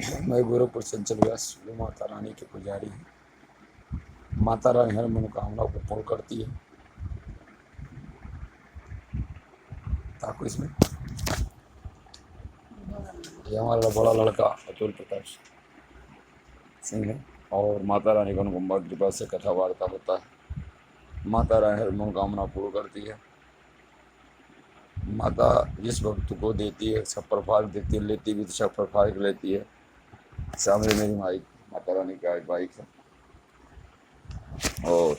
मैं गोरखपुर चंचल व्यास माता रानी के पुजारी हूँ। माता रानी हर मनोकामना को पूर्ण करती है। ताको इसमें ये हमारा बड़ा लड़का अतुल प्रताप सिंह है और माता रानी का अनुकंपा कृपा से कथा वार्ता होता है। माता रानी हर मनोकामना पूर्ण करती है। माता जिस भक्त को देती है सब पर फाड़ देती है, लेती भी तो सब पर फाड़ लेती है। सामने मेरी माइक माता रानी का एक बाइक है और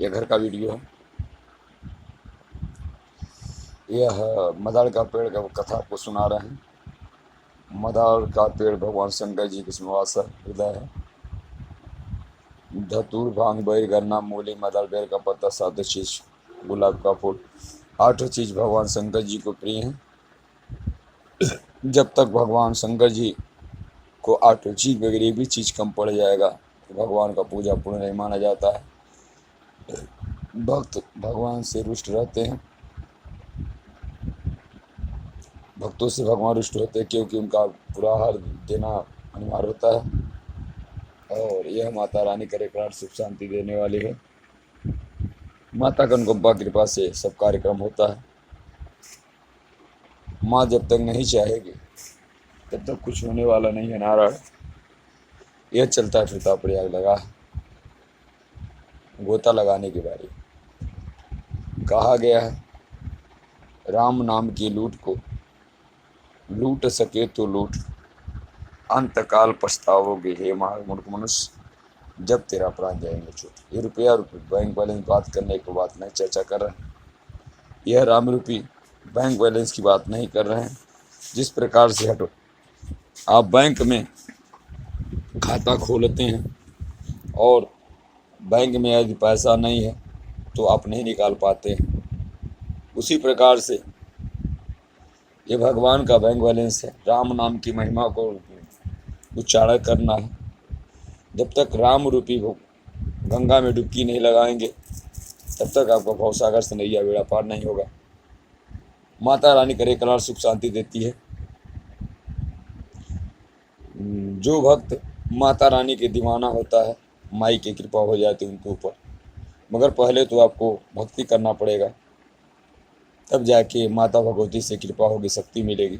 यह घर का वीडियो है। यह मदार का पेड़ का कथा आपको सुना रहे हैं। मदार का पेड़ भगवान शंकर जी के निवास हृदय है। धतूर भांग बैर गन्ना मूली मदार बेर का पत्ता 7 चीज गुलाब का फूल 8 चीज भगवान शंकर जी को प्रिय हैं। जब तक भगवान शंकर जी को 8 चीज वगैरह भी चीज कम पड़ जाएगा तो भगवान का पूजा पूर्ण नहीं माना जाता है। भक्त भगवान से रुष्ट रहते हैं। भक्तों से भगवान रुष्ट होते हैं क्योंकि उनका पूरा हार देना अनिवार्य होता है। और यह माता रानी करेक्रार सुख शांति देने वाली है। माता का अनुकंपा कृपा से सब कार्यक्रम होता है। माँ जब तक नहीं चाहेगी तब तक कुछ होने वाला नहीं है। नारायण यह चलता फिरता प्रयाग लगा गोता लगाने की बारी। कहा गया है राम नाम की लूट को लूट सके तो लूट, अंतकाल पछताओगे हे महामूर्ख मनुष्य जब तेरा प्राण जाएंगे छूट। ये रुपया बैंक बैलेंस बात करने की बात नहीं चर्चा कर रहे हैं। यह राम रूपी बैंक बैलेंस की बात नहीं कर रहे हैं। जिस प्रकार से हटो आप बैंक में खाता खोलते हैं और बैंक में यदि पैसा नहीं है तो आप नहीं निकाल पाते हैं, उसी प्रकार से ये भगवान का बैंक बैलेंस है। राम नाम की महिमा को उच्चारण करना है। जब तक राम रूपी गंगा में डुबकी नहीं लगाएंगे तब तक आपका भवसागर से नैया बेड़ा पार नहीं होगा। माता रानी करे कलार सुख शांति देती है। जो भक्त माता रानी के दीवाना होता है माई की कृपा हो जाती है उनके ऊपर, मगर पहले तो आपको भक्ति करना पड़ेगा, तब जाके माता भगवती से कृपा होगी, शक्ति मिलेगी।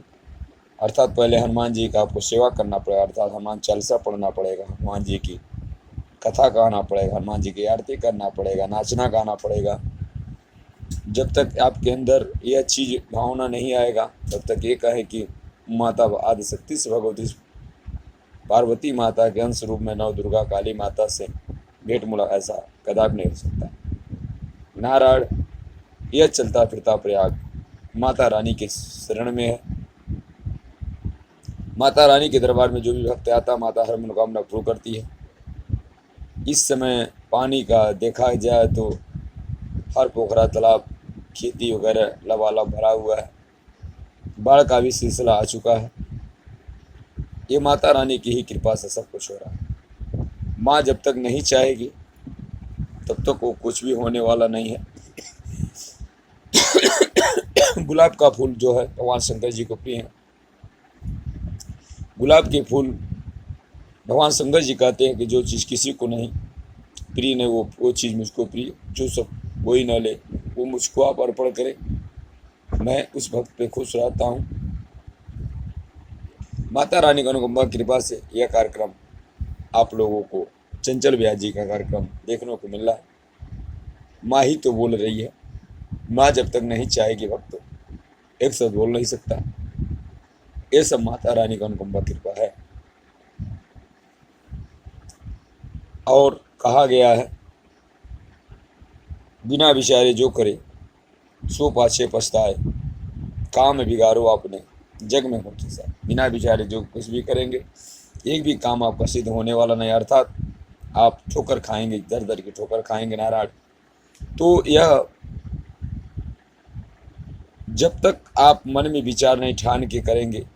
अर्थात पहले हनुमान जी का आपको सेवा करना पड़ेगा, अर्थात हनुमान चालीसा पढ़ना पड़ेगा, हनुमान जी की कथा कहना पड़ेगा, हनुमान जी की आरती करना पड़ेगा, नाचना गाना पड़ेगा। जब तक आपके अंदर यह चीज भावना नहीं आएगा तब तक ये कहे कि माता आदिशक्ति से भगवती पार्वती माता के अंश रूप में नव दुर्गा काली माता से भेंट मुलाकात ऐसा कदापि नहीं हो सकता। नारायण यह चलता फिरता प्रयाग माता रानी के शरण में है। माता रानी के दरबार में जो भी भक्त आता माता हर मनोकामना पूर्ण करती है। इस समय पानी का देखा जाए तो हर पोखरा तालाब खेती वगैरह लबालब भरा हुआ है। बाढ़ का भी सिलसिला आ चुका है। ये माता रानी की ही कृपा से सब कुछ हो रहा है। माँ जब तक नहीं चाहेगी तब तक वो कुछ भी होने वाला नहीं है। गुलाब का फूल जो है भगवान शंकर जी को प्रिय है। गुलाब के फूल भगवान शंकर जी कहते हैं कि जो चीज़ किसी को नहीं प्रिय नहीं वो चीज़ मुझको प्रिय, जो सब कोई न ले वो मुझको आप अर्पण करे, मैं उस भक्त पे खुश रहता हूँ। माता रानी का अनुकंपा कृपा से यह कार्यक्रम आप लोगों को चंचल व्यास जी का कार्यक्रम देखने को मिल रहा है। माँ ही तो बोल रही है। माँ जब तक नहीं चाहेगी भक्त एक शब्द बोल नहीं सकता। ये सब माता रानी का अनुकंपा कृपा है। और कहा गया है बिना विचारे जो करे सो पाछे पछताए, काम बिगाड़ो आपने जग में होते साथ। बिना विचारे जो कुछ भी करेंगे एक भी काम आपका सिद्ध होने वाला नहीं, अर्थात आप ठोकर खाएंगे, दर दर की ठोकर खाएंगे। नारायण तो यह जब तक आप मन में विचार नहीं ठान के करेंगे,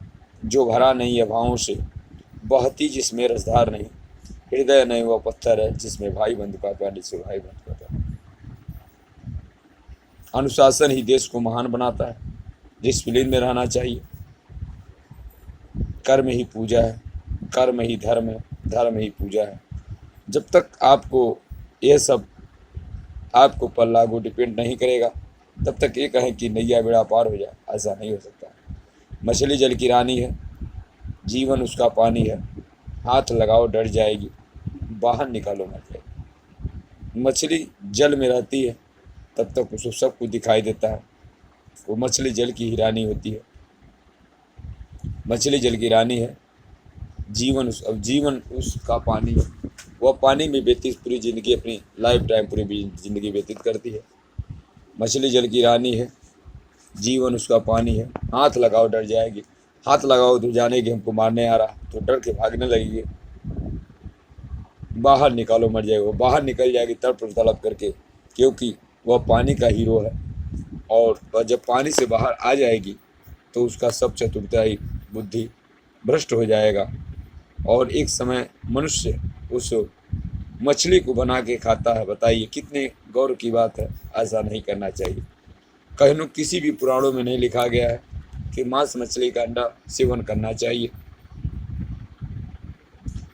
जो भरा नहीं है भावों से, बहती जिसमें रसधार नहीं, हृदय नहीं वह पत्थर है जिसमें भाई बंधु का प्यार जिससे भाई बंधु का प्यार। अनुशासन ही देश को महान बनाता है। डिसिप्लिन में रहना चाहिए। कर्म ही पूजा है, कर्म ही धर्म है, धर्म ही पूजा है। जब तक आपको यह सब आपको पर लागू डिपेंड नहीं करेगा, तब तक ये कहें कि नैया बेड़ा पार हो जाए, ऐसा नहीं हो सकता। मछली जल की रानी है, जीवन उसका पानी है, हाथ लगाओ डर जाएगी, बाहर निकालो मर जाएगी। मछली जल में रहती है तब तक उसको सब कुछ दिखाई देता है, वो मछली जल की ही रानी होती है। मछली जल की रानी है, जीवन उसका पानी है, वह पानी में व्यतीत पूरी ज़िंदगी, अपनी लाइफ टाइम पूरी ज़िंदगी व्यतीत करती है। मछली जल की रानी है, जीवन उसका पानी है, हाथ लगाओ डर जाएगी। हाथ लगाओ तो जाने कि हमको मारने आ रहा, तो डर के भागने लगेगी, बाहर निकालो मर जाएगी। वो बाहर निकल जाएगी तड़प करके, क्योंकि वह पानी का हीरो है। और वह जब पानी से बाहर आ जाएगी तो उसका सब चतुर्थाई बुद्धि भ्रष्ट हो जाएगा, और एक समय मनुष्य उस मछली को बना के खाता है। बताइए कितने गौरव की बात है, ऐसा नहीं करना चाहिए। कहीं किसी भी पुराणों में नहीं लिखा गया है कि मांस मछली का अंडा सेवन करना चाहिए।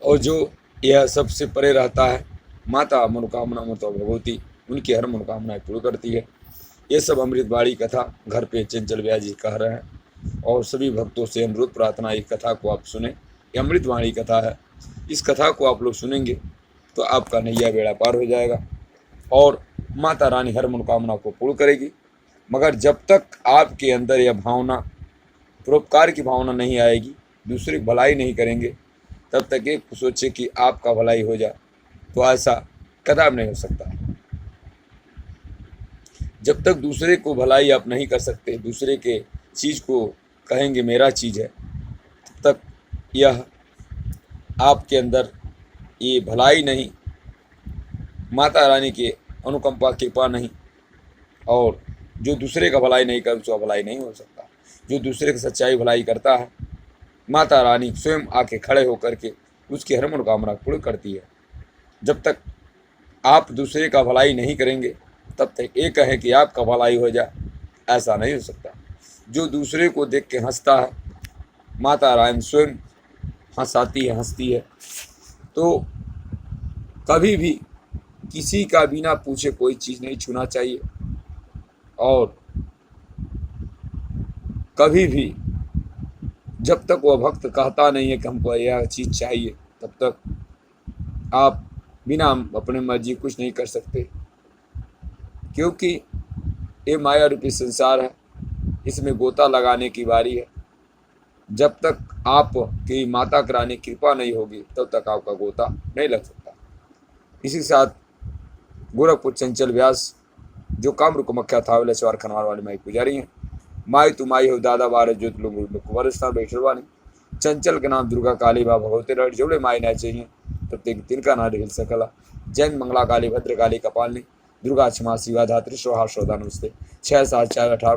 और जो यह सबसे परे रहता है, माता मनोकामना मतो भगवती, उनकी हर मनोकामनाएं पूरी करती है। ये सब अमृतवाणी कथा घर पे चंचल व्यास जी कह रहे हैं, और सभी भक्तों से अनुरोध प्रार्थना, इस कथा को आप सुने। ये अमृतवाणी कथा है, इस कथा को आप लोग सुनेंगे तो आपका नैया बेड़ा पार हो जाएगा, और माता रानी हर मनोकामना को पूर्ण करेगी। मगर जब तक आपके अंदर यह भावना, परोपकार की भावना नहीं आएगी, दूसरे की भलाई नहीं करेंगे, तब तक ये सोचे कि आपका भलाई हो जाए, तो ऐसा कदापि नहीं हो सकता। जब तक दूसरे को भलाई आप नहीं कर सकते, दूसरे के चीज़ को कहेंगे मेरा चीज़ है, तब तक यह आपके अंदर ये भलाई नहीं, माता रानी के अनुकंपा कृपा नहीं, और जो दूसरे का भलाई नहीं कर उसका भलाई नहीं हो सकता। जो दूसरे की सच्चाई भलाई करता है, माता रानी स्वयं आके खड़े होकर के उसकी हर मनोकामना पूर्ण करती है। जब तक आप दूसरे का भलाई नहीं करेंगे, तब तक ये कहें कि आपका भलाई हो जाए, ऐसा नहीं हो सकता। जो दूसरे को देख के हंसता है, माता रानी स्वयं हंसाती है, हंसती है। तो कभी भी किसी का बिना पूछे कोई चीज़ नहीं छूना चाहिए, और कभी भी जब तक वह भक्त कहता नहीं है कि हमको यह चीज़ चाहिए, तब तक आप बिना अपने मर्जी कुछ नहीं कर सकते, क्योंकि ये माया रूपी संसार है, इसमें गोता लगाने की बारी है। जब तक आपकी माता की रानी कृपा नहीं होगी, तब तक आपका गोता नहीं लग सकता। इसी के साथ गोरखपुर चंचल व्यास, जो कामरू कमख्या था वाले खनवार वाली माई पुजारी हैं। माई तु माई हो दादा बार ज्योत लोग कुंवर स्थान बैठलवानी, चंचल के नाम दुर्गा काली बा भगवती रट, जोड़े माई ना चाहिए तब तक तिनका ना हिल सकला। जैन मंगला काली भद्र काली कपालनी, दुर्गा क्षमा शिवा धात्री स्वाहा श्रद्धा नमस्ते। 6 7 4 18